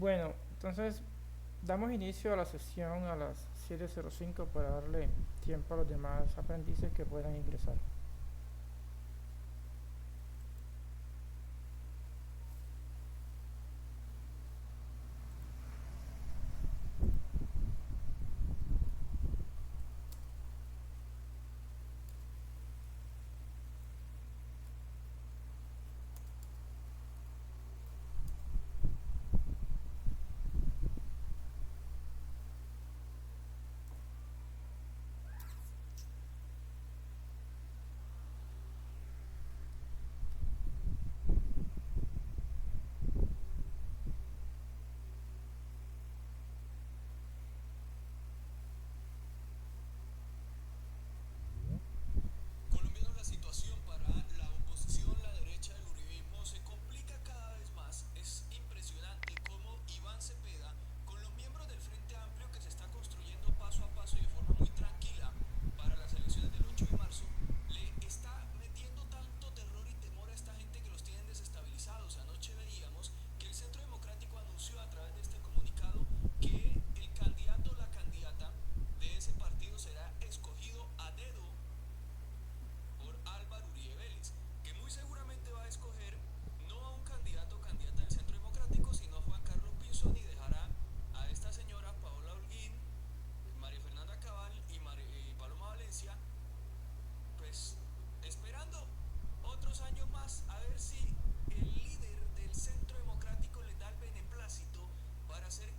Bueno, entonces damos inicio a la sesión a las 7:05 para darle tiempo a los demás aprendices que puedan ingresar. Colombianos, la situación para la oposición, la derecha del uribismo, se complica cada vez más. Es impresionante cómo Iván Cepeda, con los miembros del Frente Amplio que se está construyendo paso a paso y de forma muy tranquila para las elecciones del 8 de marzo, le está metiendo tanto terror y temor a esta gente que los tienen desestabilizados. Anoche veíamos que el Centro Democrático anunció a través de este comunicado que el candidato o la candidata de ese partido será escogido a dedo por Álvaro Uribe Vélez, que muy seguramente va a escoger no a un candidato o candidata del Centro Democrático, sino a Juan Carlos Pinzón, y dejará a esta señora Paola Holguín, María Fernanda Cabal y Paloma Valencia, pues esperando otros años más a ver si el líder del Centro Democrático les da el beneplácito para ser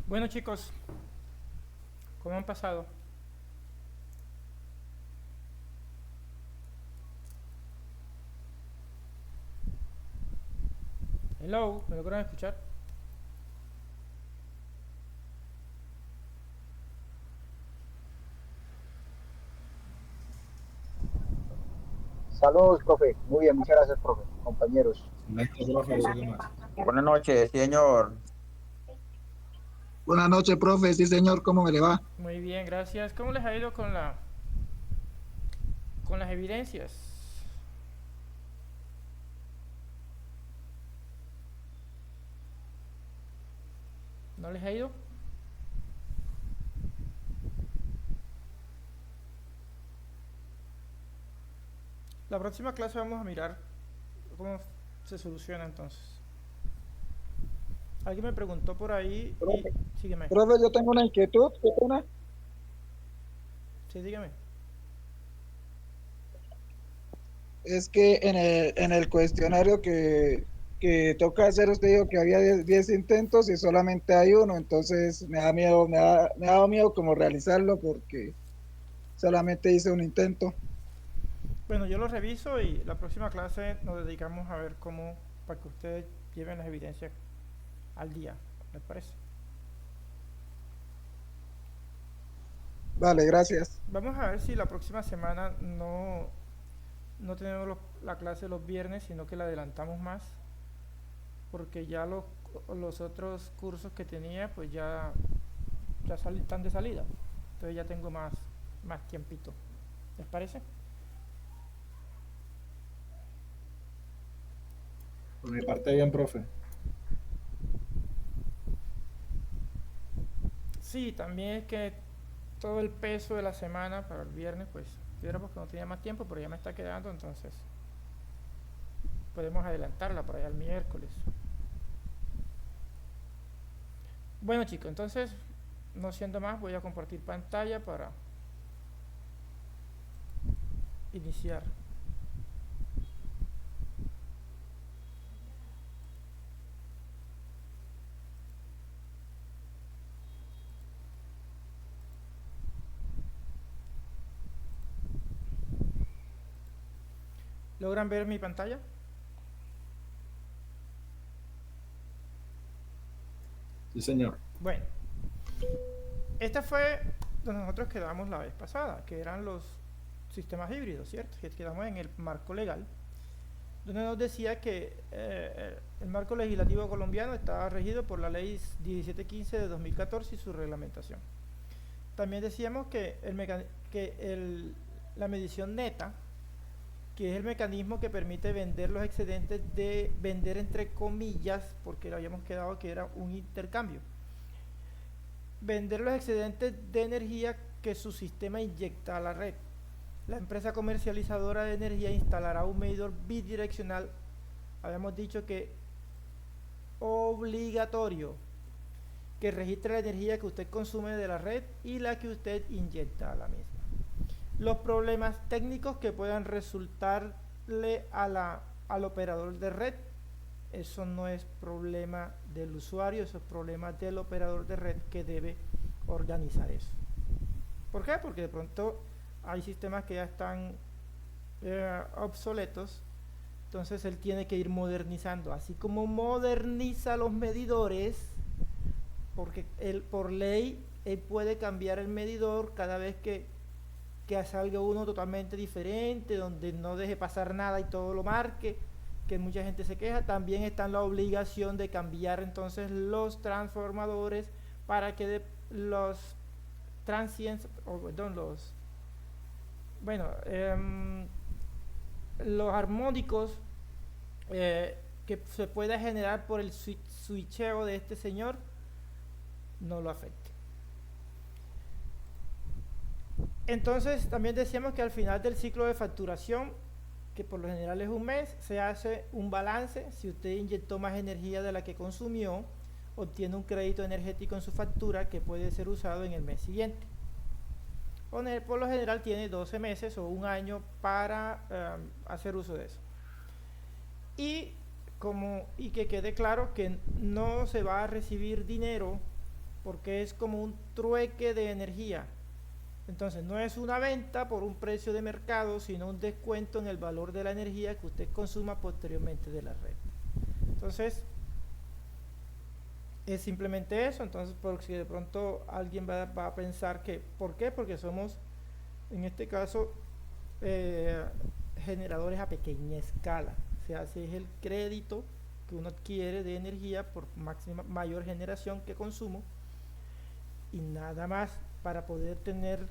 Bueno chicos, ¿cómo han pasado? Hello, ¿me logran escuchar? Saludos, profe. Muy bien, muchas gracias, profe. Compañeros. Excelente, profe, sigue más. Buenas noches, señor. Buenas noches, profe. Sí, señor, ¿cómo me le va? Muy bien, gracias. ¿Cómo les ha ido con las evidencias? ¿No les ha ido? La próxima clase vamos a mirar cómo se soluciona entonces. Alguien me preguntó por ahí y Profe, sígueme. profe, yo tengo una inquietud. ¿Qué pena? Sí, dígame. Es que en el cuestionario que toca hacer, usted dijo que había 10 intentos y solamente hay uno, entonces me da miedo, me ha dado miedo como realizarlo porque solamente hice un intento. Bueno, yo lo reviso y la próxima clase nos dedicamos a ver cómo, para que ustedes lleven las evidencias al día, ¿les parece? Vale, gracias. Vamos a ver si la próxima semana no tenemos la clase los viernes, sino que la adelantamos más, porque ya los otros cursos que tenía, pues ya están de salida. Entonces ya tengo más tiempito. ¿Les parece? Por mi parte, bien, profe. Sí, también es que todo el peso de la semana para el viernes, pues, yo era porque no tenía más tiempo, pero ya me está quedando, entonces podemos adelantarla para allá el miércoles. Bueno, chicos, entonces, no siendo más, voy a compartir pantalla para iniciar. ¿Logran ver mi pantalla? Sí, señor. Bueno, esta fue donde nosotros quedamos la vez pasada, que eran los sistemas híbridos, ¿cierto? Que quedamos en el marco legal, donde nos decía que el marco legislativo colombiano estaba regido por la ley 1715 de 2014 y su reglamentación. También decíamos que, la medición neta, que es el mecanismo que permite vender los excedentes, de vender entre comillas, porque lo habíamos quedado que era un intercambio, vender los excedentes de energía que su sistema inyecta a la red. La empresa comercializadora de energía instalará un medidor bidireccional, habíamos dicho que obligatorio, que registre la energía que usted consume de la red y la que usted inyecta a la misma. Los problemas técnicos que puedan resultarle al operador de red, eso no es problema del usuario, eso es problema del operador de red que debe organizar eso. ¿Por qué? Porque de pronto hay sistemas que ya están obsoletos, entonces él tiene que ir modernizando, así como moderniza los medidores, porque él por ley él puede cambiar el medidor cada vez que salga uno totalmente diferente, donde no deje pasar nada y todo lo marque, que mucha gente se queja. También está en la obligación de cambiar entonces los transformadores para que los transients, o perdón, los armónicos que se pueda generar por el switcheo de este señor no lo afecte. Entonces también decíamos que al final del ciclo de facturación, que por lo general es un mes, se hace un balance. Si usted inyectó más energía de la que consumió, obtiene un crédito energético en su factura que puede ser usado en el mes siguiente. Por lo general tiene 12 meses o un año para hacer uso de eso. Y que quede claro que no se va a recibir dinero, porque es como un trueque de energía. Entonces no es una venta por un precio de mercado, sino un descuento en el valor de la energía que usted consuma posteriormente de la red. Entonces es simplemente eso. Entonces, por si de pronto alguien va a pensar que, ¿por qué? Porque somos, en este caso, generadores a pequeña escala. Se hace es el crédito que uno adquiere de energía por mayor generación que consumo, y nada más. Para poder tener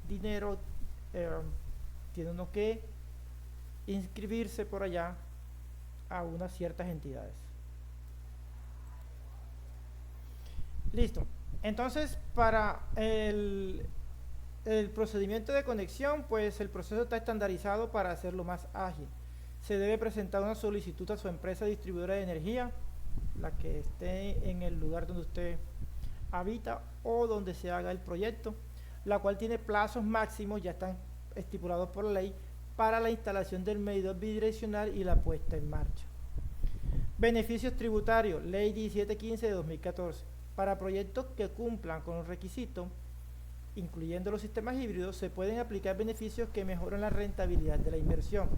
dinero tiene uno que inscribirse por allá a unas ciertas entidades. Listo. Entonces, para el procedimiento de conexión, pues el proceso está estandarizado para hacerlo más ágil. Se debe presentar una solicitud a su empresa distribuidora de energía, la que esté en el lugar donde usted habita o donde se haga el proyecto, la cual tiene plazos máximos, ya están estipulados por ley, para la instalación del medidor bidireccional y la puesta en marcha. Beneficios tributarios, ley 1715 de 2014. Para proyectos que cumplan con los requisitos, incluyendo los sistemas híbridos, se pueden aplicar beneficios que mejoran la rentabilidad de la inversión.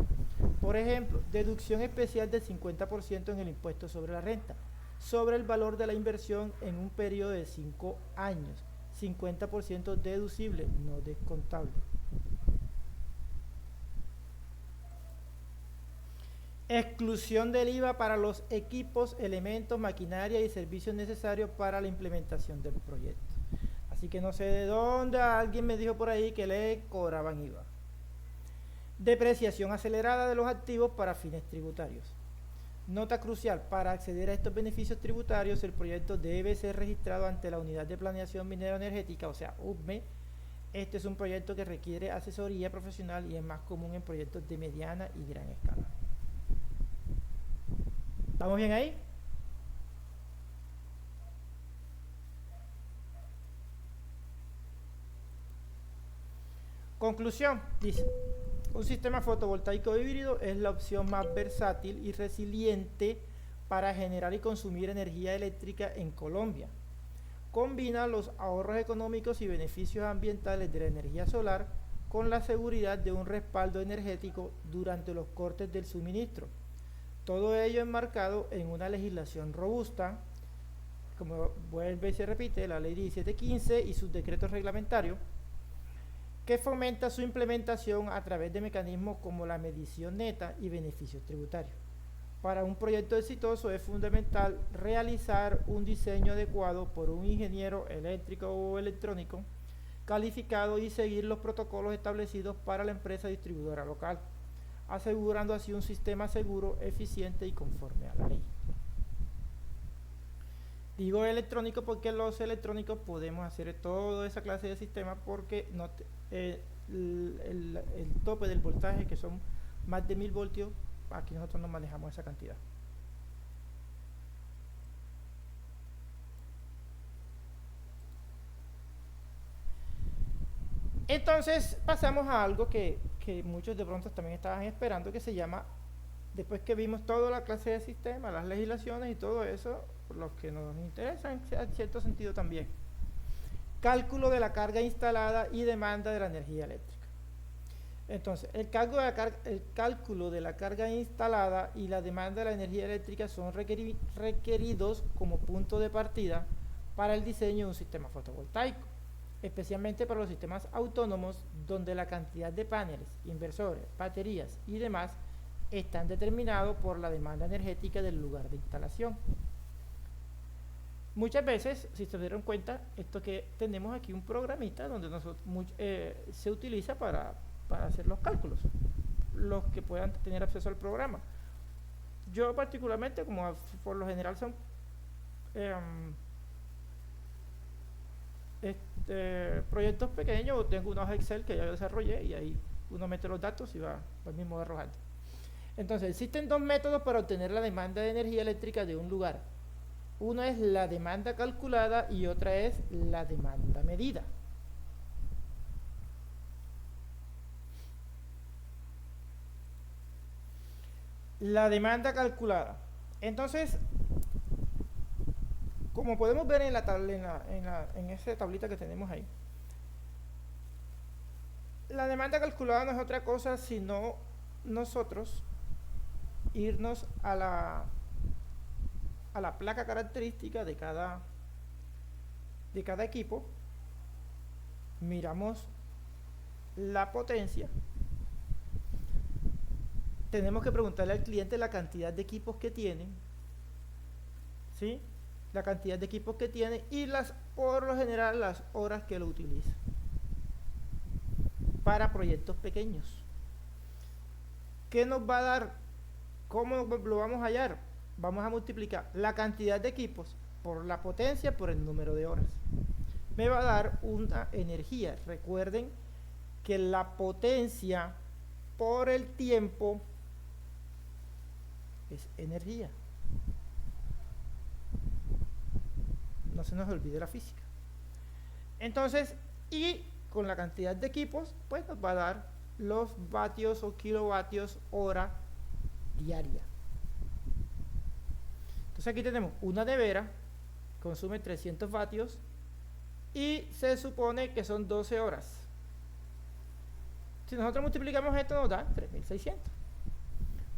Por ejemplo, deducción especial del 50% en el impuesto sobre la renta, sobre el valor de la inversión en un periodo de 5 años, 50% deducible, no descontable. Exclusión del IVA para los equipos, elementos, maquinaria y servicios necesarios para la implementación del proyecto. Así que no sé de dónde alguien me dijo por ahí que le cobraban IVA. Depreciación acelerada de los activos para fines tributarios. Nota crucial: para acceder a estos beneficios tributarios, el proyecto debe ser registrado ante la Unidad de Planeación Minero-Energética, o sea, UPME. Este es un proyecto que requiere asesoría profesional y es más común en proyectos de mediana y gran escala. ¿Estamos bien ahí? Conclusión, dice: un sistema fotovoltaico híbrido es la opción más versátil y resiliente para generar y consumir energía eléctrica en Colombia. Combina los ahorros económicos y beneficios ambientales de la energía solar con la seguridad de un respaldo energético durante los cortes del suministro. Todo ello enmarcado en una legislación robusta, como vuelve y se repite, la ley 1715 y sus decretos reglamentarios, que fomenta su implementación a través de mecanismos como la medición neta y beneficios tributarios. Para un proyecto exitoso es fundamental realizar un diseño adecuado por un ingeniero eléctrico o electrónico calificado y seguir los protocolos establecidos para la empresa distribuidora local, asegurando así un sistema seguro, eficiente y conforme a la ley. Digo electrónico porque los electrónicos podemos hacer toda esa clase de sistemas, porque no el tope del voltaje, que son más de 1000 voltios, aquí nosotros no manejamos esa cantidad. Entonces pasamos a algo que muchos de pronto también estaban esperando, que se llama, después que vimos toda la clase de sistemas, las legislaciones y todo eso, por los que nos interesan en cierto sentido también, cálculo de la carga instalada y demanda de la energía eléctrica. Entonces, el cálculo de la carga instalada y la demanda de la energía eléctrica son requeridos como punto de partida para el diseño de un sistema fotovoltaico, especialmente para los sistemas autónomos, donde la cantidad de paneles, inversores, baterías y demás están determinados por la demanda energética del lugar de instalación. Muchas veces, si se dieron cuenta, esto que tenemos aquí un programita donde se utiliza para hacer los cálculos, los que puedan tener acceso al programa. Yo particularmente, como por lo general son proyectos pequeños, tengo una hoja Excel que ya yo desarrollé y ahí uno mete los datos y va mismo arrojando. Entonces, existen dos métodos para obtener la demanda de energía eléctrica de un lugar. Uno es la demanda calculada y otra es la demanda medida. La demanda calculada. Entonces, como podemos ver en esa tablita que tenemos ahí, la demanda calculada no es otra cosa sino nosotros irnos a la placa característica de cada equipo, miramos la potencia tenemos que preguntarle al cliente la cantidad de equipos que tienen, ¿sí? La cantidad de equipos que tiene y por lo general las horas que lo utiliza para proyectos pequeños. ¿Qué nos va a dar? ¿Cómo lo vamos a hallar? Vamos a multiplicar la cantidad de equipos por la potencia por el número de horas. Me va a dar una energía. Recuerden que la potencia por el tiempo es energía. No se nos olvide la física. Entonces, y con la cantidad de equipos, pues nos va a dar los vatios o kilovatios hora diaria. Entonces aquí tenemos una nevera, consume 300 vatios y se supone que son 12 horas. Si nosotros multiplicamos esto nos da 3600.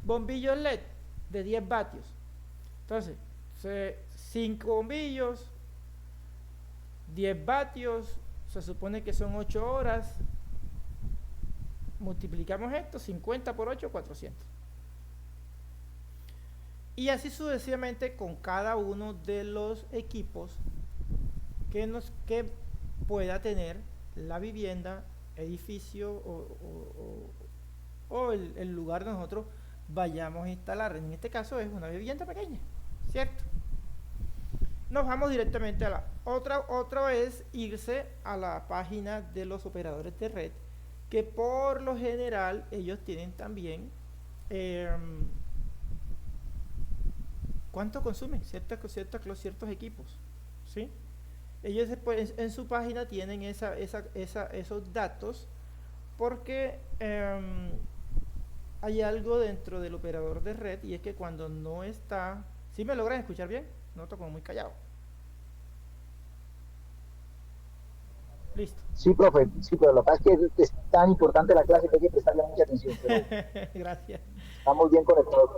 Bombillos LED de 10 vatios. Entonces, 5 bombillos, 10 vatios, se supone que son 8 horas. Multiplicamos esto, 50 por 8, 400. Y así sucesivamente con cada uno de los equipos que pueda tener la vivienda, edificio o el lugar donde nosotros vayamos a instalar. En este caso es una vivienda pequeña, ¿cierto? Nos vamos directamente a la otra es irse a la página de los operadores de red, que por lo general ellos tienen también cuánto consumen ciertos equipos, ¿sí? Ellos después en su página tienen esos datos porque hay algo dentro del operador de red, y es que cuando no está... ¿Sí me logran escuchar bien? Noto como muy callado. Listo. Sí, profe, sí, pero lo que pasa es que es tan importante la clase que hay que prestarle mucha atención. Pero Gracias. estamos bien conectados.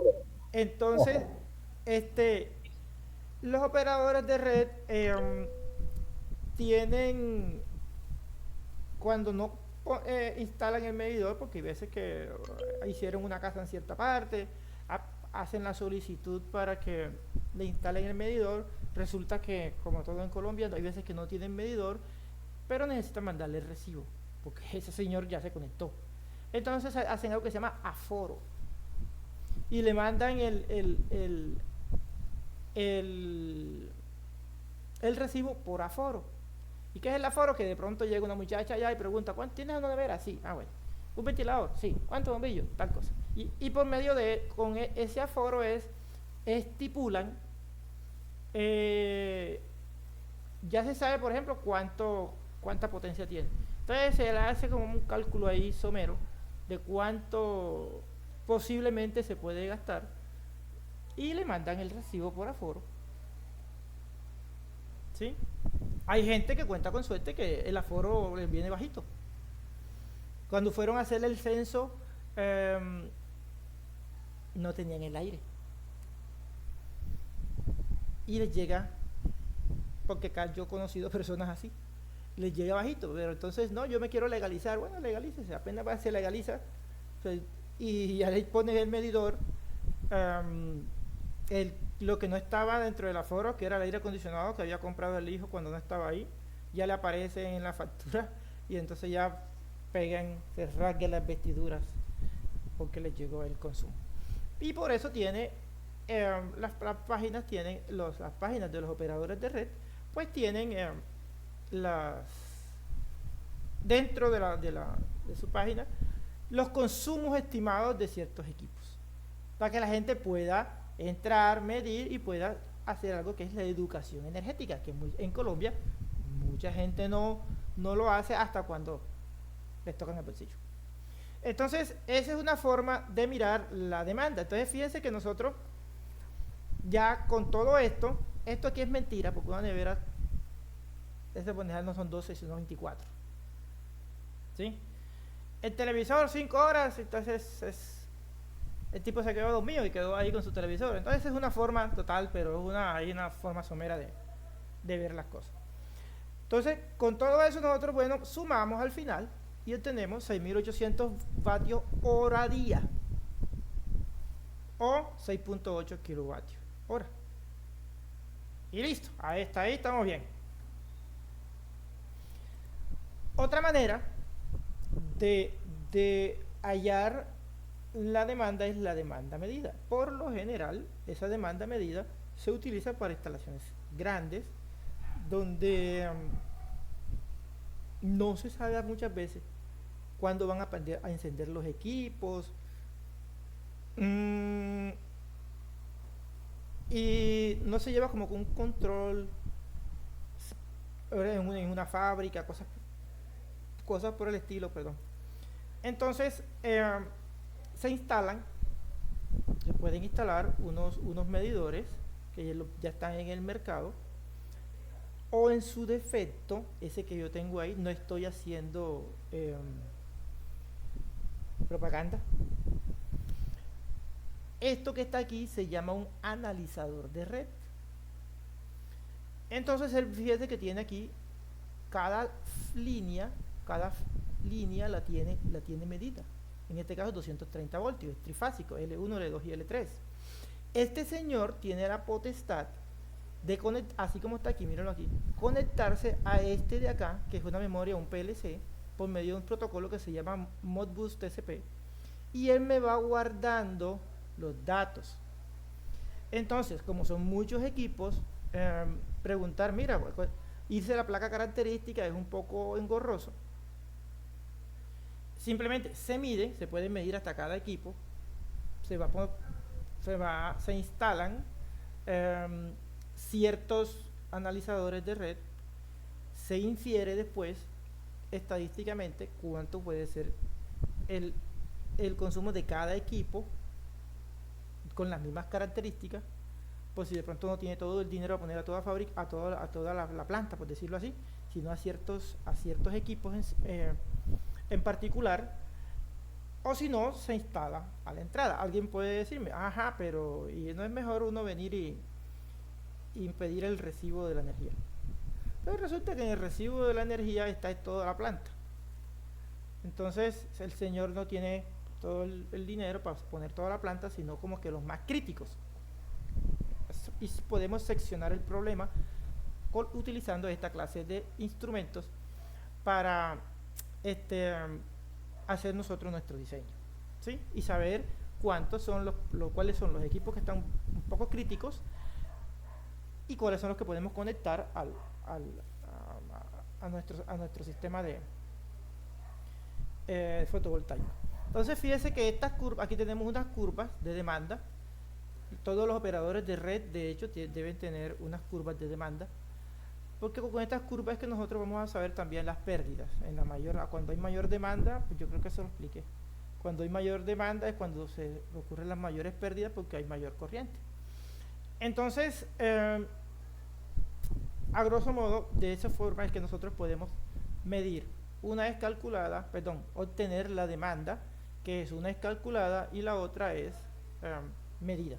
Entonces, los operadores de red tienen, cuando no instalan el medidor, porque hay veces que hicieron una casa en cierta parte, hacen la solicitud para que le instalen el medidor, resulta que, como todo en Colombia, hay veces que no tienen medidor, pero necesitan mandarle el recibo, porque ese señor ya se conectó. Entonces hacen algo que se llama aforo, y le mandan el recibo por aforo. ¿Y qué es el aforo? Que de pronto llega una muchacha allá y pregunta, ¿cuánto tienes una nevera? Sí, bueno. ¿Un ventilador? Sí. ¿Cuántos bombillos? Tal cosa. Y por medio de, con ese aforo estipulan, ya se sabe, por ejemplo, cuánta potencia tiene. Entonces se le hace como un cálculo ahí somero de cuánto posiblemente se puede gastar y le mandan el recibo por aforo, ¿sí? Hay gente que cuenta con suerte que el aforo les viene bajito. Cuando fueron a hacer el censo no tenían el aire y les llega, porque acá yo he conocido personas así, les llega bajito, pero entonces no, yo me quiero legalizar. Bueno, legalícese, apenas se legaliza, pues, y ya le pones el medidor. Lo que no estaba dentro del aforo, que era el aire acondicionado que había comprado el hijo cuando no estaba ahí, ya le aparece en la factura, y entonces ya se rasguen las vestiduras porque les llegó el consumo. Y por eso tiene las páginas tienen las páginas de los operadores de red, pues tienen dentro de su página los consumos estimados de ciertos equipos, para que la gente pueda entrar, medir y pueda hacer algo que es la educación energética, que en Colombia mucha gente no lo hace hasta cuando les tocan el bolsillo. Entonces, esa es una forma de mirar la demanda. Entonces, fíjense que nosotros, ya con todo esto aquí es mentira, porque una nevera, no son 12, sino 24. ¿Sí? El televisor, 5 horas, entonces el tipo se quedó dormido y quedó ahí con su televisor. Entonces, es una forma total, pero hay una forma somera de ver las cosas. Entonces, con todo eso nosotros, bueno, sumamos al final y obtenemos 6.800 vatios hora día. o 6.8 kilovatios hora. Y listo, ahí está, ahí estamos bien. Otra manera de hallar la demanda es la demanda medida. Por lo general, esa demanda medida se utiliza para instalaciones grandes, donde no se sabe muchas veces cuándo van a encender los equipos. Y no se lleva como con un control en una fábrica, cosas por el estilo, perdón. Entonces, se pueden instalar unos medidores que ya están en el mercado, o en su defecto, ese que yo tengo ahí, no estoy haciendo propaganda. Esto que está aquí se llama un analizador de red. Entonces, fíjate que tiene aquí cada línea la tiene medida. En este caso 230 voltios, es trifásico, L1, L2 y L3. Este señor tiene la potestad de conectar, así como está aquí, mírenlo aquí, conectarse a este de acá, que es una memoria, un PLC, por medio de un protocolo que se llama Modbus TCP, y él me va guardando los datos. Entonces, como son muchos equipos, preguntar, mira, irse a la placa característica es un poco engorroso. Simplemente se puede medir hasta cada equipo, se instalan ciertos analizadores de red, se infiere después estadísticamente cuánto puede ser el consumo de cada equipo con las mismas características, pues si de pronto no tiene todo el dinero a poner a toda fábrica, a toda la planta, por decirlo así, sino a ciertos equipos en particular, o si no, se instala a la entrada. Alguien puede decirme, ajá, pero ¿y no es mejor uno venir y impedir el recibo de la energía? Pero resulta que en el recibo de la energía está toda la planta. Entonces el señor no tiene todo el dinero para poner toda la planta, sino como que los más críticos. Y podemos seccionar el problema utilizando esta clase de instrumentos para hacer nosotros nuestro diseño, ¿sí? Y saber cuántos son cuáles son los equipos que están un poco críticos y cuáles son los que podemos conectar a nuestro sistema de fotovoltaico. Entonces fíjese que estas curvas, aquí tenemos unas curvas de demanda. Todos los operadores de red, de hecho, deben tener unas curvas de demanda, porque con estas curvas es que nosotros vamos a saber también las pérdidas. Cuando hay mayor demanda, pues yo creo que eso lo expliqué. Cuando hay mayor demanda es cuando se ocurren las mayores pérdidas, porque hay mayor corriente. Entonces, a grosso modo, de esa forma es que nosotros podemos medir una vez calculada, obtener la demanda, que es una es calculada y la otra es medida.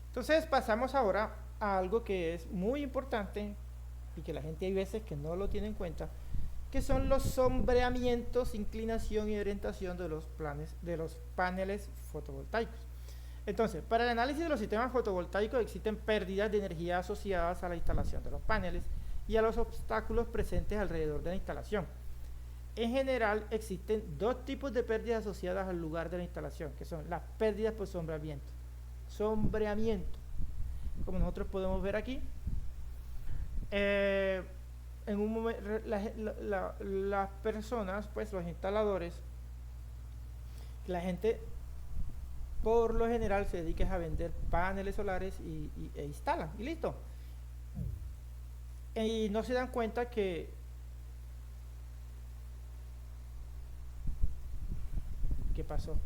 Entonces pasamos ahora a algo que es muy importante y que la gente hay veces que no lo tiene en cuenta, que son los sombreamientos, inclinación y orientación de los paneles fotovoltaicos. Entonces, para el análisis de los sistemas fotovoltaicos existen pérdidas de energía asociadas a la instalación de los paneles y a los obstáculos presentes alrededor de la instalación. En general, existen dos tipos de pérdidas asociadas al lugar de la instalación, que son las pérdidas por sombreamiento. Como nosotros podemos ver aquí, en un momento las personas, pues los instaladores, la gente por lo general se dedica a vender paneles solares e instalan y listo, y no se dan cuenta que ¿qué pasó?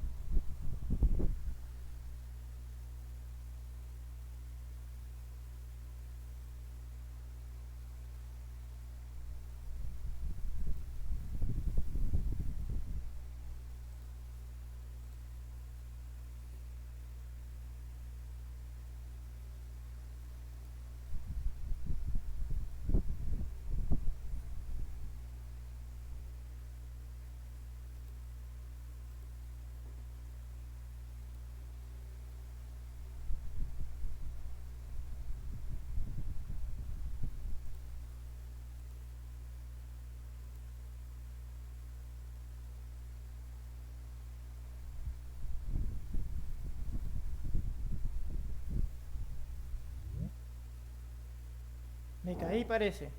caí, parece.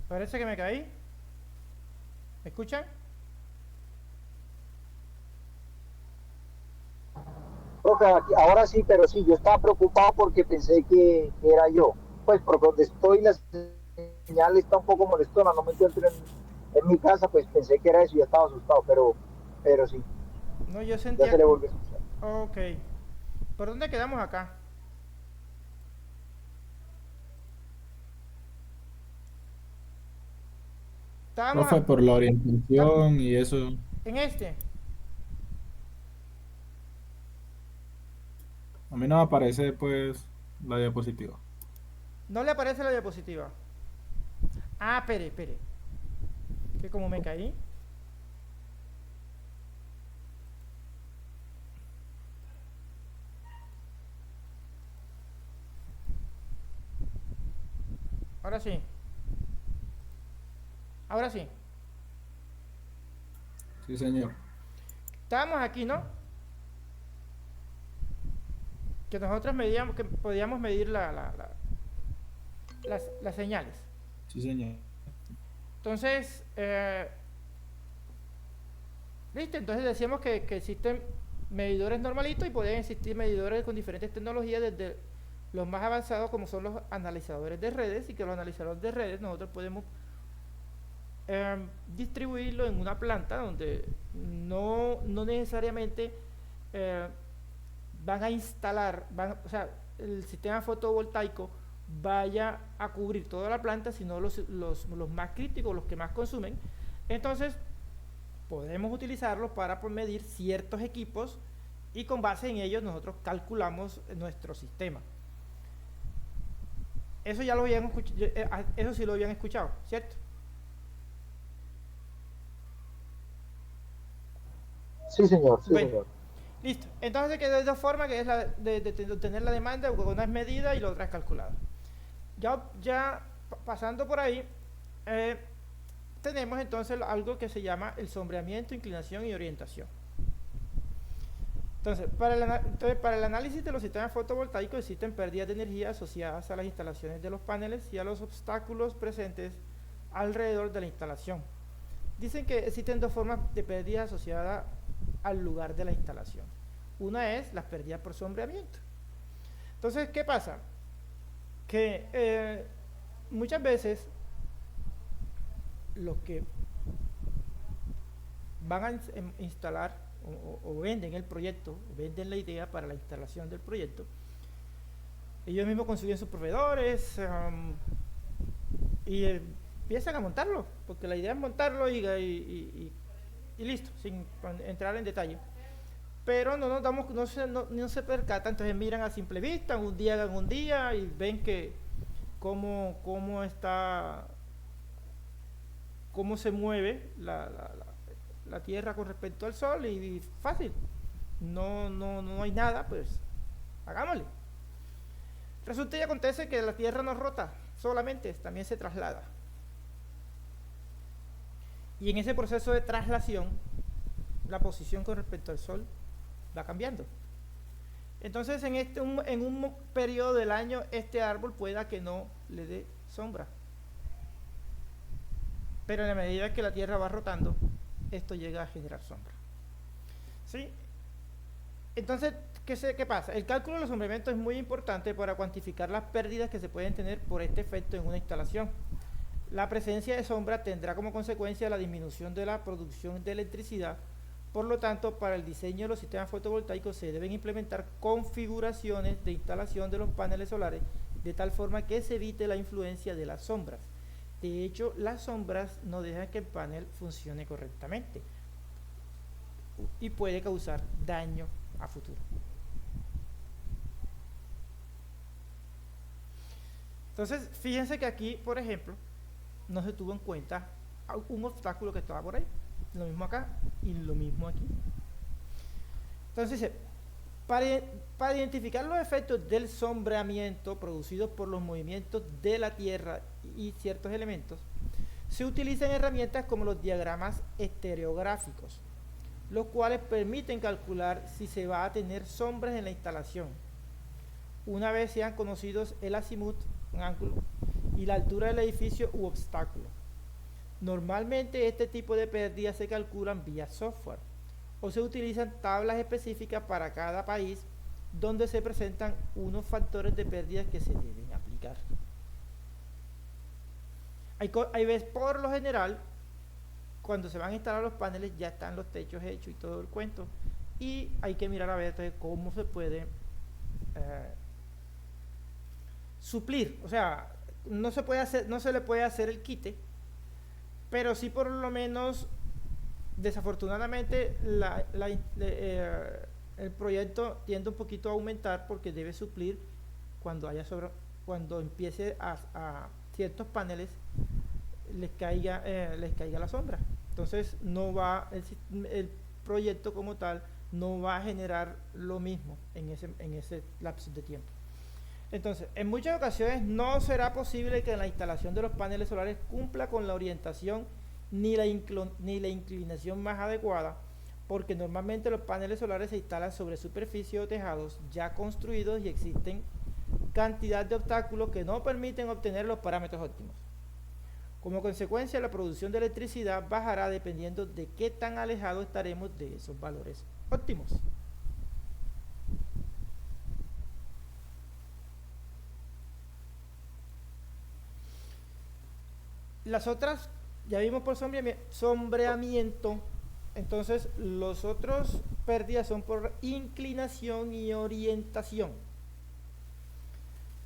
Parece que me caí. ¿Me escuchan? Profe, ahora sí, pero sí, yo estaba preocupado porque pensé que era yo. Pues por donde estoy la señal está un poco molestona, no me encuentro en mi casa, pues pensé que era eso y ya estaba asustado, pero sí, No, yo ya se sentía... le volvió a escuchar. Ok. ¿Por dónde quedamos acá? Estábamos Profe, por la orientación y eso, en este. a mí no me aparece pues la diapositiva. No le aparece la diapositiva. Ah, espere, espere. Que como me caí. Ahora sí. Ahora sí. Sí, señor. Estábamos aquí, ¿no? Que nosotros medíamos, que podíamos medir las señales. Sí, señor. Entonces, listo, entonces decíamos que existen medidores normalitos y podían existir medidores con diferentes tecnologías, desde los más avanzados como son los analizadores de redes, y que los analizadores de redes nosotros podemos distribuirlo en una planta donde no necesariamente eh, van a instalar, o sea, el sistema fotovoltaico vaya a cubrir toda la planta, sino los más críticos, los que más consumen. Entonces, podemos utilizarlos para medir ciertos equipos y con base en ellos nosotros calculamos nuestro sistema. Eso ya lo habían escuchado, eso sí lo habían escuchado, ¿cierto? Sí, señor, sí, Bueno, señor. listo. Entonces quedó de dos formas, que es la de obtener la demanda, una es medida y la otra es calculada. Ya pasando por ahí, tenemos entonces algo que se llama el sombreamiento, inclinación y orientación. Entonces, para el análisis de los sistemas fotovoltaicos existen pérdidas de energía asociadas a las instalaciones de los paneles y a los obstáculos presentes alrededor de la instalación. Dicen que existen dos formas de pérdidas asociadas al lugar de la instalación. Una es las pérdidas por sombreamiento. Entonces, ¿qué pasa? Que muchas veces los que van a instalar o venden el proyecto, o venden la idea para la instalación del proyecto, ellos mismos consiguen sus proveedores y empiezan a montarlo, porque la idea es montarlo y listo, sin entrar en detalle. Pero no nos damos, no se percata, entonces miran a simple vista, un día hagan un día y ven que cómo está, cómo se mueve la Tierra con respecto al Sol, y fácil, no hay nada, pues hagámosle. Resulta y acontece que la Tierra no rota solamente, también se traslada. Y en ese proceso de traslación, la posición con respecto al Sol va cambiando. Entonces, en un periodo del año, este árbol pueda que no le dé sombra. Pero en la medida que la Tierra va rotando, esto llega a generar sombra. ¿Sí? Entonces, ¿qué pasa? El cálculo del sombreamiento es muy importante para cuantificar las pérdidas que se pueden tener por este efecto en una instalación. La presencia de sombra tendrá como consecuencia la disminución de la producción de electricidad. Por lo tanto, para el diseño de los sistemas fotovoltaicos se deben implementar configuraciones de instalación de los paneles solares de tal forma que se evite la influencia de las sombras. De hecho, las sombras no dejan que el panel funcione correctamente y puede causar daño a futuro. Entonces, fíjense que aquí, por ejemplo, no se tuvo en cuenta un obstáculo que estaba por ahí. Lo mismo acá y lo mismo aquí. Entonces, para identificar los efectos del sombreamiento producidos por los movimientos de la Tierra y ciertos elementos, se utilizan herramientas como los diagramas estereográficos los cuales permiten calcular si se va a tener sombras en la instalación, una vez sean conocidos el azimut, un ángulo, y la altura del edificio u obstáculo. Normalmente este tipo de pérdidas se calculan vía software o se utilizan tablas específicas para cada país donde se presentan unos factores de pérdidas que se deben aplicar. Hay veces, por lo general, cuando se van a instalar los paneles ya están los techos hechos y todo el cuento, y hay que mirar a ver entonces cómo se puede suplir. O sea, no se le puede hacer el quite, pero sí por lo menos, desafortunadamente, el proyecto tiende un poquito a aumentar porque debe suplir cuando empiece a ciertos paneles les caiga la sombra. Entonces no va el proyecto como tal no va a generar lo mismo en ese lapso de tiempo. Entonces, en muchas ocasiones no será posible que la instalación de los paneles solares cumpla con la orientación ni la inclinación más adecuada, porque normalmente los paneles solares se instalan sobre superficies o tejados ya construidos y existen cantidad de obstáculos que no permiten obtener los parámetros óptimos. Como consecuencia, la producción de electricidad bajará dependiendo de qué tan alejados estaremos de esos valores óptimos. Las otras, ya vimos por sombreamiento, entonces los otros pérdidas son por inclinación y orientación.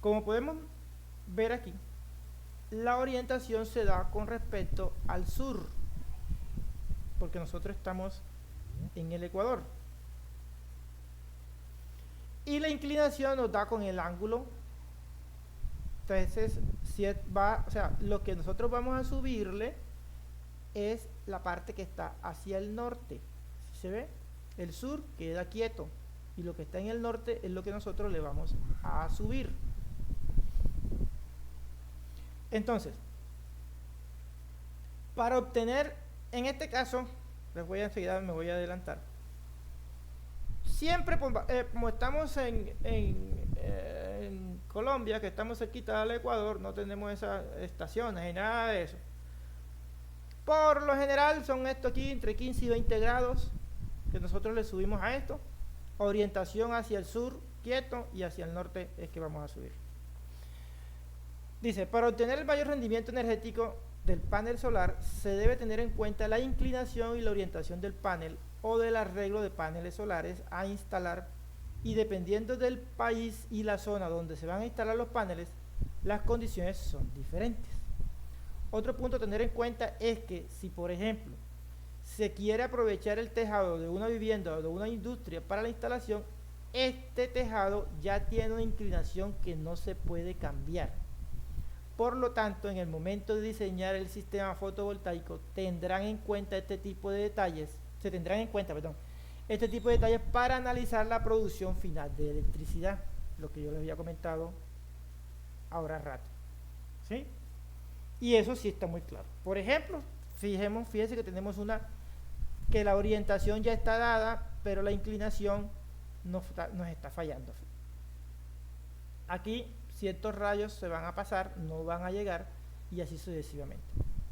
Como podemos ver aquí, la orientación se da con respecto al sur, porque nosotros estamos en el ecuador. Y la inclinación nos da con el ángulo. Entonces, lo que nosotros vamos a subirle es la parte que está hacia el norte. ¿Sí se ve? El sur queda quieto y lo que está en el norte es lo que nosotros le vamos a subir. Entonces, para obtener, en este caso, enseguida me voy a adelantar. Siempre, como estamos en Colombia, que estamos cerquita del Ecuador, no tenemos esas estaciones ni nada de eso. Por lo general son esto aquí entre 15 y 20 grados que nosotros le subimos a esto. Orientación hacia el sur, quieto, y hacia el norte es que vamos a subir. Dice, para obtener el mayor rendimiento energético del panel solar se debe tener en cuenta la inclinación y la orientación del panel o del arreglo de paneles solares a instalar, y dependiendo del país y la zona donde se van a instalar los paneles, las condiciones son diferentes. Otro punto a tener en cuenta es que si, por ejemplo, se quiere aprovechar el tejado de una vivienda o de una industria para la instalación, este tejado ya tiene una inclinación que no se puede cambiar. Por lo tanto, en el momento de diseñar el sistema fotovoltaico, se tendrán en cuenta este tipo de detalles para analizar la producción final de electricidad, lo que yo les había comentado ahora rato. ¿Sí? Y eso sí está muy claro. Por ejemplo, fíjense que tenemos que la orientación ya está dada, pero la inclinación nos está fallando. Aquí ciertos rayos se van a pasar, no van a llegar, y así sucesivamente.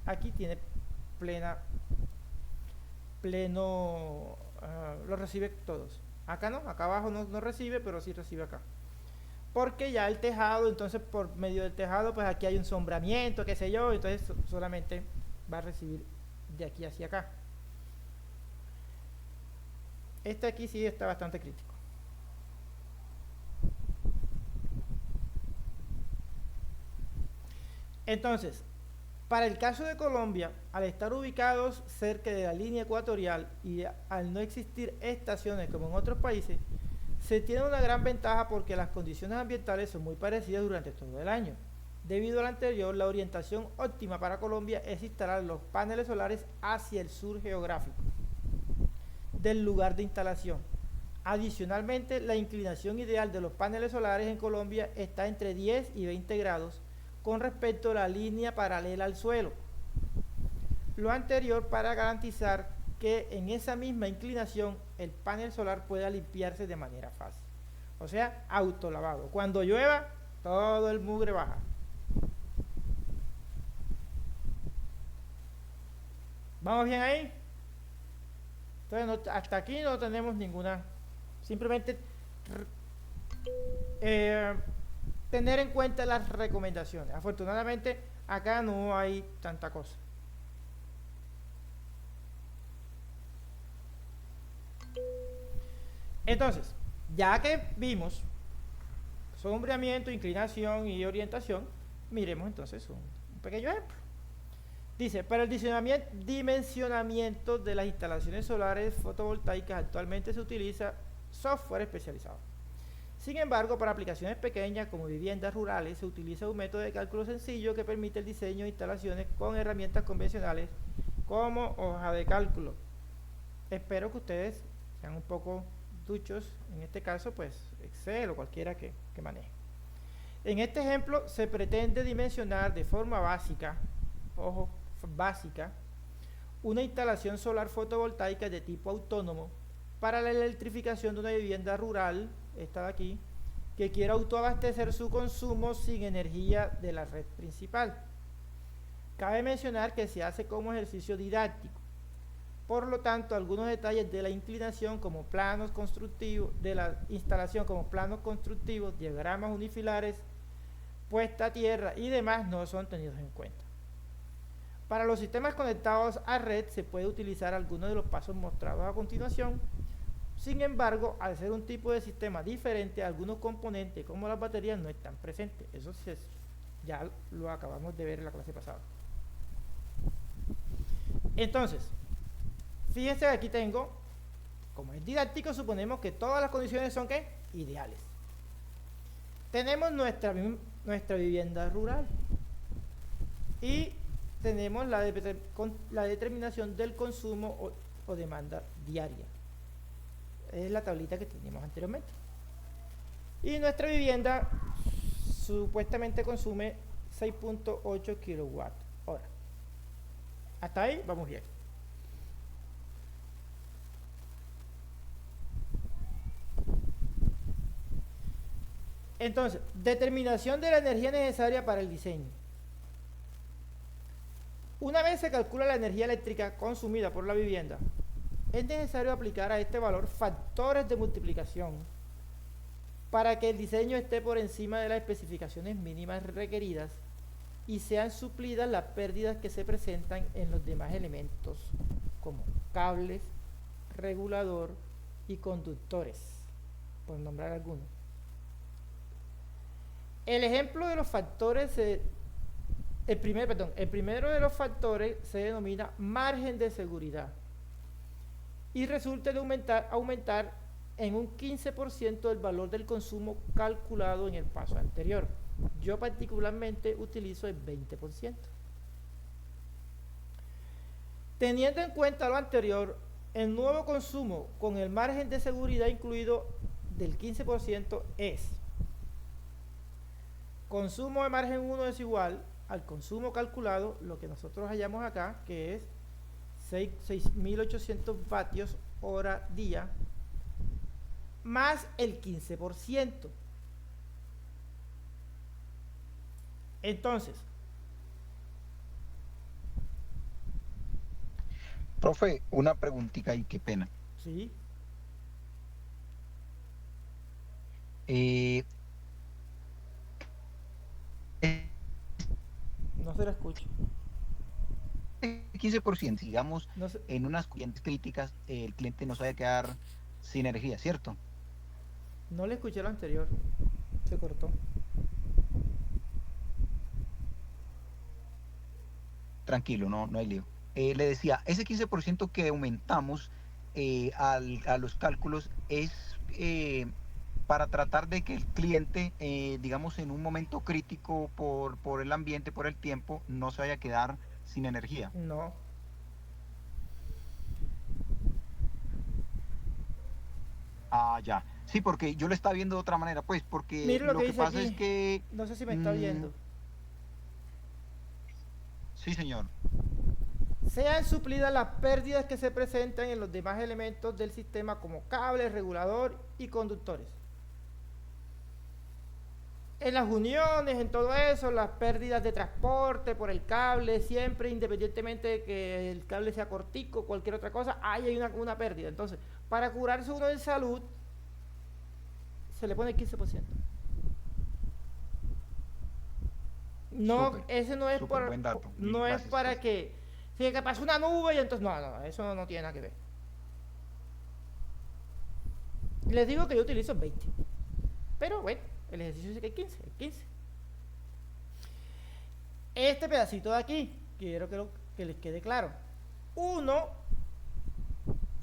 Aquí tiene lo recibe todos. Acá no, acá abajo no recibe, pero sí recibe acá. Porque ya el tejado, entonces por medio del tejado, pues aquí hay un sombramiento, qué sé yo, entonces solamente va a recibir de aquí hacia acá. Este aquí sí está bastante crítico. Entonces, para el caso de Colombia, al estar ubicados cerca de la línea ecuatorial y al no existir estaciones como en otros países, se tiene una gran ventaja porque las condiciones ambientales son muy parecidas durante todo el año. Debido a lo anterior, la orientación óptima para Colombia es instalar los paneles solares hacia el sur geográfico del lugar de instalación. Adicionalmente, la inclinación ideal de los paneles solares en Colombia está entre 10 y 20 grados con respecto a la línea paralela al suelo. Lo anterior para garantizar que en esa misma inclinación el panel solar pueda limpiarse de manera fácil. O sea, autolavado. Cuando llueva, todo el mugre baja. ¿Vamos bien ahí? Entonces, hasta aquí no tenemos ninguna. Simplemente tener en cuenta las recomendaciones. Afortunadamente, acá no hay tanta cosa. Entonces, ya que vimos sombreamiento, inclinación y orientación, miremos entonces un pequeño ejemplo. Dice, para el dimensionamiento de las instalaciones solares fotovoltaicas actualmente se utiliza software especializado. Sin embargo, para aplicaciones pequeñas como viviendas rurales se utiliza un método de cálculo sencillo que permite el diseño de instalaciones con herramientas convencionales como hoja de cálculo. Espero que ustedes sean un poco duchos, en este caso pues Excel o cualquiera que maneje. En este ejemplo se pretende dimensionar de forma básica, ojo, básica, una instalación solar fotovoltaica de tipo autónomo para la electrificación de una vivienda rural, esta de aquí, que quiera autoabastecer su consumo sin energía de la red principal. Cabe mencionar que se hace como ejercicio didáctico. Por lo tanto, algunos detalles de la inclinación como planos constructivos, de la instalación como planos constructivos, diagramas unifilares, puesta a tierra y demás no son tenidos en cuenta. Para los sistemas conectados a red se puede utilizar algunos de los pasos mostrados a continuación. Sin embargo, al ser un tipo de sistema diferente, algunos componentes como las baterías no están presentes. Eso ya lo acabamos de ver en la clase pasada. Entonces, fíjense, aquí tengo, como es didáctico, suponemos que todas las condiciones son ¿qué? Ideales. Tenemos nuestra vivienda rural y tenemos la determinación del consumo o demanda diaria. Es la tablita que teníamos anteriormente. Y nuestra vivienda supuestamente consume 6.8 kilowatt hora. Hasta ahí vamos bien. Entonces, determinación de la energía necesaria para el diseño. Una vez se calcula la energía eléctrica consumida por la vivienda, es necesario aplicar a este valor factores de multiplicación para que el diseño esté por encima de las especificaciones mínimas requeridas y sean suplidas las pérdidas que se presentan en los demás elementos como cables, regulador y conductores, por nombrar algunos. El ejemplo de los factores, el primero de los factores se denomina margen de seguridad y resulta de aumentar en un 15% el valor del consumo calculado en el paso anterior. Yo particularmente utilizo el 20%. Teniendo en cuenta lo anterior, el nuevo consumo con el margen de seguridad incluido del 15% es: consumo de margen 1 es igual al consumo calculado, lo que nosotros hallamos acá, que es 6.800 vatios hora día, más el 15%. Entonces, Profe, una preguntita y qué pena. ¿sí? No se la escucha. 15%, digamos, No se, en unas corrientes críticas, el cliente no se vaya a quedar sin energía, ¿cierto? no le escuché lo anterior. Se cortó. Tranquilo, no hay lío. Le decía, ese 15% que aumentamos a los cálculos es para tratar de que el cliente, digamos, en un momento crítico por el ambiente, por el tiempo, no se vaya a quedar sin energía. No. Ah, ya. Sí, porque yo lo estaba viendo de otra manera, pues, porque Mire lo que dice pasa aquí. es que... No sé si me está viendo. Sí, señor. sean suplidas las pérdidas que se presentan en los demás elementos del sistema como cables, regulador y conductores. En las uniones, en todo eso, las pérdidas de transporte por el cable, siempre, independientemente de que el cable sea cortico, cualquier otra cosa, hay una pérdida. Entonces, para curarse uno en salud, se le pone el 15%. No, Súper, ese no es súper buen dato. no Gracias, es para profe. que si que pasa una nube y entonces no, eso no tiene nada que ver. Les digo que yo utilizo 20. Pero bueno, el ejercicio dice que hay 15, Este pedacito de aquí, quiero que les quede claro. 1,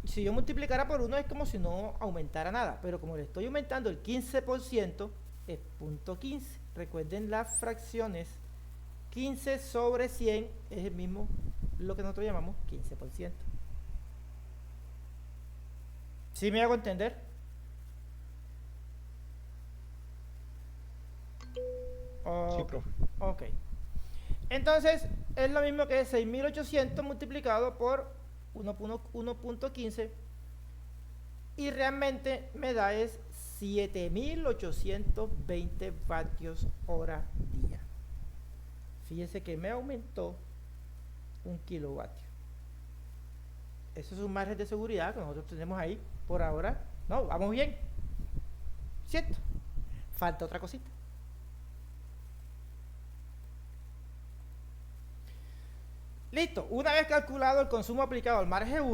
si yo multiplicara por 1 es como si no aumentara nada, pero como le estoy aumentando el 15%, es punto 15. Recuerden las fracciones. 15 sobre 100 es el mismo, lo que nosotros llamamos 15%. ¿Sí me hago entender? Sí, profe. Ok. Entonces, es lo mismo que 6.800 multiplicado por 1.15 y realmente me da es 7.820 vatios hora día. Fíjense que me aumentó 1 kilovatio. Eso es un margen de seguridad que nosotros tenemos ahí por ahora. No, vamos bien. ¿Cierto? Falta otra cosita. Listo, una vez calculado el consumo aplicado al margen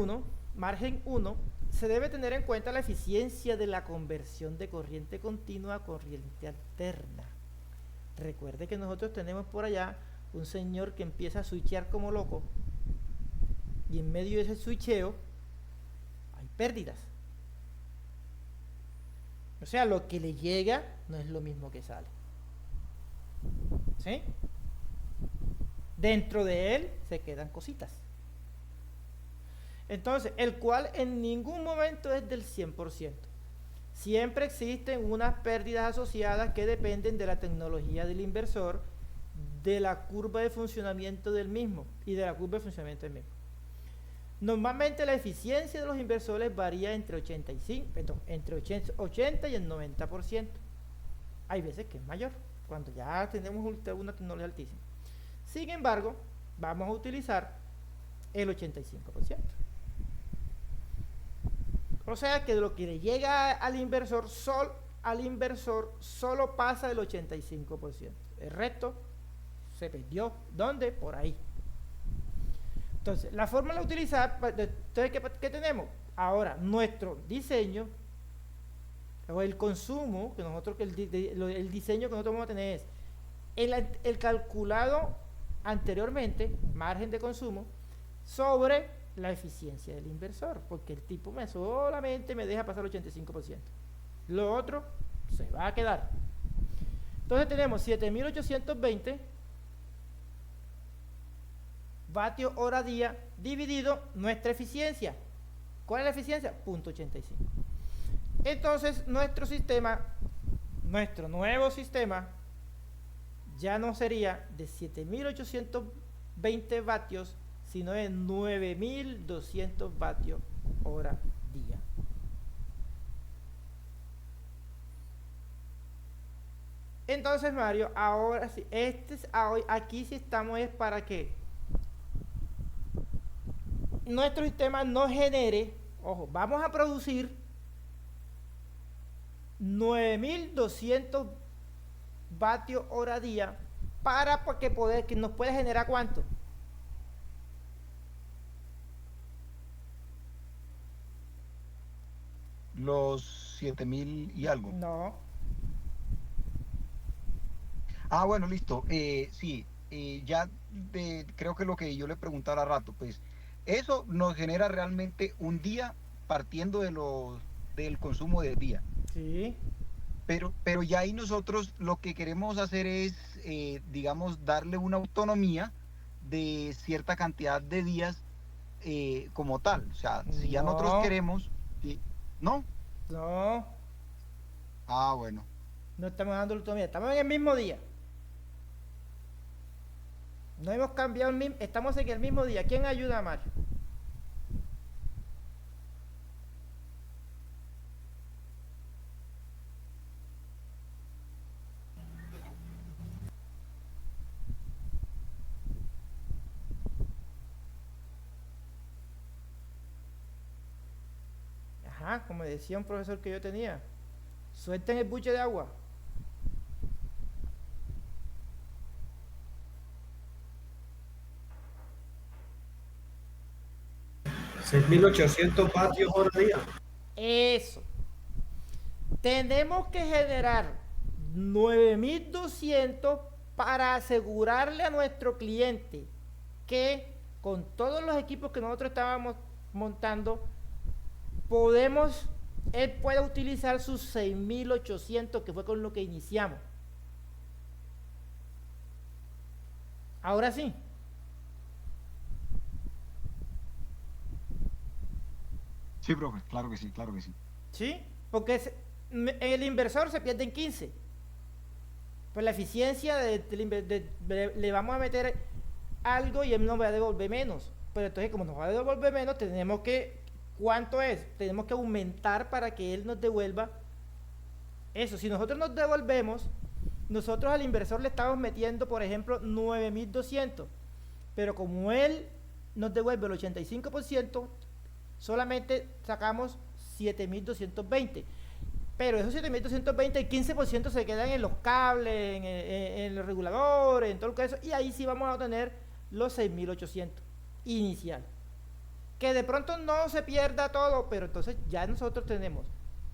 1, se debe tener en cuenta la eficiencia de la conversión de corriente continua a corriente alterna. Recuerde que nosotros tenemos por allá un señor que empieza a switchear como loco y en medio de ese switcheo hay pérdidas. O sea, lo que le llega no es lo mismo que sale. ¿Sí? Dentro de él se quedan cositas. Entonces, el cual en ningún momento es del 100%. Siempre existen unas pérdidas asociadas que dependen de la tecnología del inversor, de la curva de funcionamiento del mismo y de la curva de funcionamiento del mismo. Normalmente la eficiencia de los inversores varía entre 80 y el 90%. Hay veces que es mayor, cuando ya tenemos una tecnología altísima. Sin embargo, vamos a utilizar el 85%. O sea que de lo que le llega al inversor solo pasa el 85%. El resto se perdió. ¿Dónde? Por ahí. Entonces, la forma de utilizar, entonces, ¿qué tenemos? Ahora, nuestro diseño o el consumo que nosotros, el diseño que nosotros vamos a tener es el calculado anteriormente, margen de consumo, sobre la eficiencia del inversor, porque el tipo solamente me deja pasar el 85%. Lo otro se va a quedar. Entonces tenemos 7.820 vatios hora día dividido nuestra eficiencia. ¿Cuál es la eficiencia? 0.85. Entonces nuestro nuevo sistema ya no sería de 7.820 vatios, sino de 9.200 vatios hora día. Entonces, Mario, ahora sí, aquí sí estamos es para que nuestro sistema no genere, ojo, vamos a producir 9.200 vatios hora día para que nos pueda generar ¿cuánto? Los 7.000 y algo. No. Ah, bueno, listo. Sí, creo que lo que yo le preguntaba al rato, pues eso nos genera realmente un día partiendo del consumo del día. Sí. Pero ya ahí nosotros lo que queremos hacer es, digamos, darle una autonomía de cierta cantidad de días como tal. O sea, si ya nosotros No. queremos, ¿no? No. Ah, bueno. No estamos dando autonomía, estamos en el mismo día. No hemos cambiado, estamos en el mismo día. ¿Quién ayuda a Mario? Ajá, como decía un profesor que yo tenía, suelten el buche de agua. vatios hora día. Eso. Tenemos que generar 9.200 para asegurarle a nuestro cliente que con todos los equipos que nosotros estábamos montando, él pueda utilizar sus 6.800, que fue con lo que iniciamos. Ahora sí. Sí, profe, claro que sí, claro que sí. ¿Sí? Porque el inversor se pierde en 15. Pues la eficiencia le vamos a meter algo y él nos va a devolver menos. Pero entonces, como nos va a devolver menos, tenemos que... ¿Cuánto es? Tenemos que aumentar para que él nos devuelva eso. Si nosotros nos devolvemos, nosotros al inversor le estamos metiendo, por ejemplo, 9.200. Pero como él nos devuelve el 85%, solamente sacamos 7.220. Pero esos 7.220, el 15% se quedan en los cables, en los reguladores, en todo eso. Y ahí sí vamos a tener los 6.800 inicial. Que de pronto no se pierda todo, pero entonces ya nosotros tenemos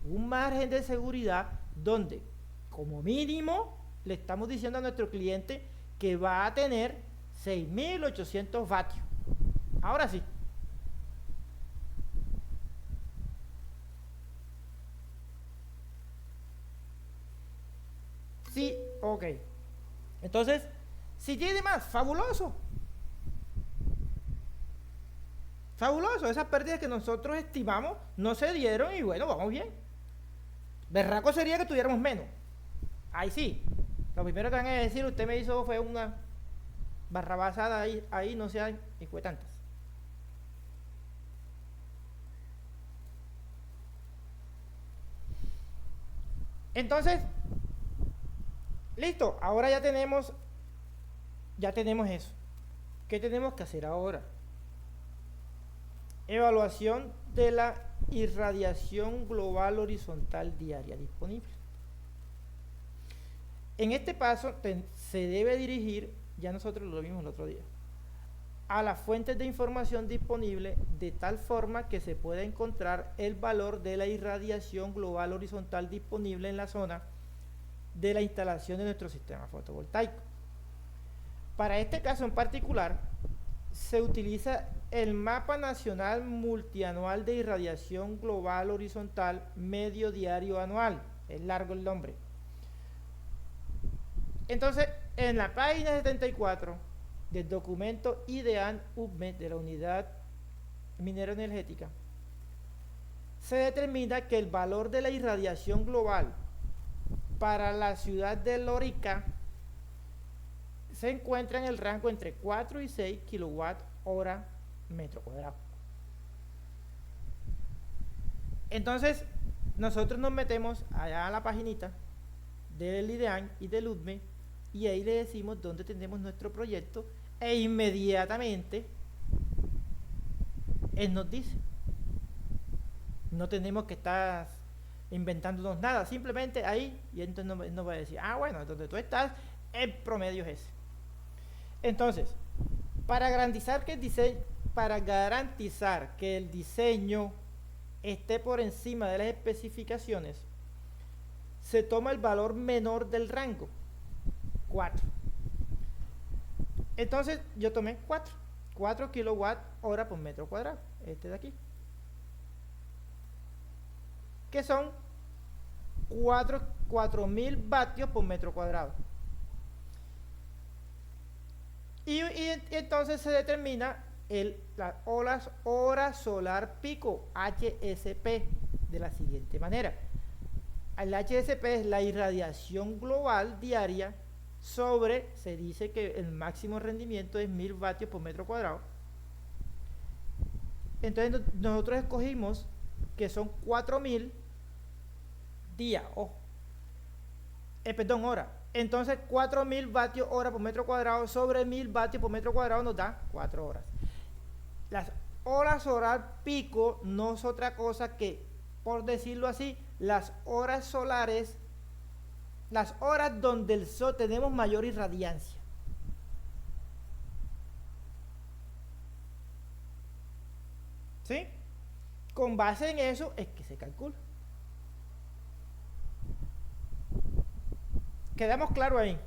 un margen de seguridad donde, como mínimo, le estamos diciendo a nuestro cliente que va a tener 6.800 vatios. Ahora sí. Sí, ok. Entonces, si tiene más, fabuloso. Fabuloso. Esas pérdidas que nosotros estimamos no se dieron y bueno, vamos bien. Berraco sería que tuviéramos menos. Ahí sí. Lo primero que van a decir, usted me hizo fue una barrabasada ahí no sean incuetantes. Entonces, listo, ahora ya tenemos eso. ¿Qué tenemos que hacer ahora? Evaluación de la irradiación global horizontal diaria disponible. En este paso se debe dirigir, ya nosotros lo vimos el otro día, a las fuentes de información disponible de tal forma que se pueda encontrar el valor de la irradiación global horizontal disponible en la zona de la instalación de nuestro sistema fotovoltaico. Para este caso en particular, se utiliza el Mapa Nacional Multianual de Irradiación Global Horizontal Medio Diario Anual. Es largo el nombre. Entonces, en la página 74 del documento IDEAN-UBME de la Unidad Minera Energética, se determina que el valor de la irradiación global para la ciudad de Lorica se encuentra en el rango entre 4 y 6 kWh metro cuadrado. Entonces, nosotros nos metemos allá a la paginita del IDEAN y del UDME y ahí le decimos dónde tenemos nuestro proyecto e inmediatamente él nos dice. No tenemos que estar inventándonos nada, simplemente ahí, y entonces nos va a decir, ah, bueno, donde tú estás, el promedio es ese. Entonces, para garantizar que el diseño esté por encima de las especificaciones, se toma el valor menor del rango, 4. Entonces, yo tomé 4 kilowatt hora por metro cuadrado, este de aquí, que son 4.000 vatios por metro cuadrado. Y entonces se determina la hora solar pico, HSP, de la siguiente manera. El HSP es la irradiación global diaria sobre, se dice que el máximo rendimiento es 1000 vatios por metro cuadrado. Entonces nosotros escogimos que son 4000 días, perdón, hora. Entonces 4000 vatios hora por metro cuadrado sobre 1000 vatios por metro cuadrado nos da 4 horas. Las horas solar pico no es otra cosa que, por decirlo así, las horas solares, las horas donde el sol tenemos mayor irradiancia. ¿Sí? Con base en eso es que se calcula. ¿Quedamos claro ahí?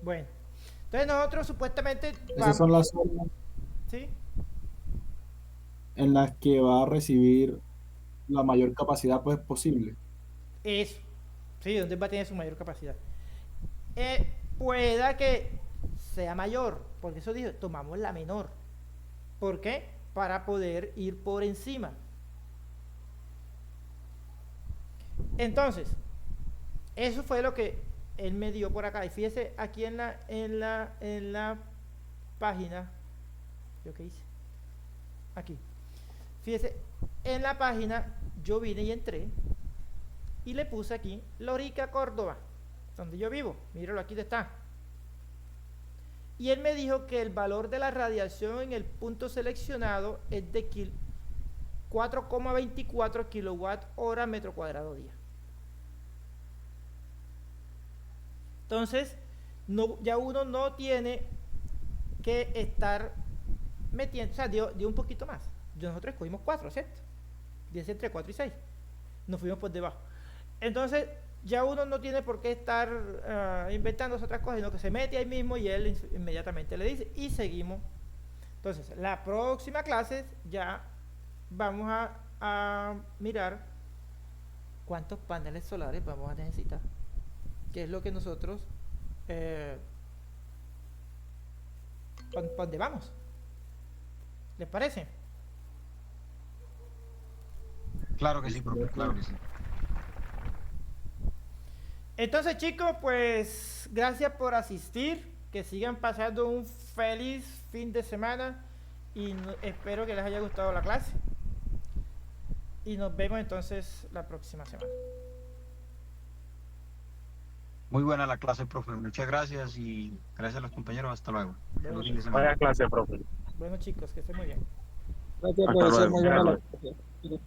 Bueno, entonces nosotros supuestamente Esas son las horas ¿sí? en las que va a recibir la mayor capacidad pues posible. Eso, sí, donde va a tener su mayor capacidad. Pueda que sea mayor, porque eso dijo, tomamos la menor. ¿Por qué? Para poder ir por encima. Entonces, eso fue lo que él me dio por acá. Y fíjese aquí en la página, ¿yo qué hice? Aquí. Fíjese, en la página yo vine y entré y le puse aquí Lorica, Córdoba, donde yo vivo. Míralo, aquí está. Y él me dijo que el valor de la radiación en el punto seleccionado es de 4,24 kilowatt hora metro cuadrado día. Entonces, ya uno no tiene que estar metiendo, o sea, dio un poquito más. Nosotros escogimos 4, ¿cierto? 10 entre 4 y 6. Nos fuimos por debajo. Entonces, ya uno no tiene por qué estar inventando otras cosas, sino que se mete ahí mismo y él inmediatamente le dice y seguimos. Entonces, la próxima clase ya vamos a mirar cuántos paneles solares vamos a necesitar, que es lo que nosotros ¿para dónde vamos? ¿Les parece? Claro que sí, profe, claro que sí. Entonces, chicos, pues gracias por asistir, que sigan pasando un feliz fin de semana y espero que les haya gustado la clase y nos vemos entonces la próxima semana. Muy buena la clase, profe. Muchas gracias y gracias a los compañeros. Hasta luego. Bueno, Feliz fin de semana. Vaya clase, profe. bueno chicos, que estén muy bien. Gracias, Hasta profesor. luego. Muy buena la clase.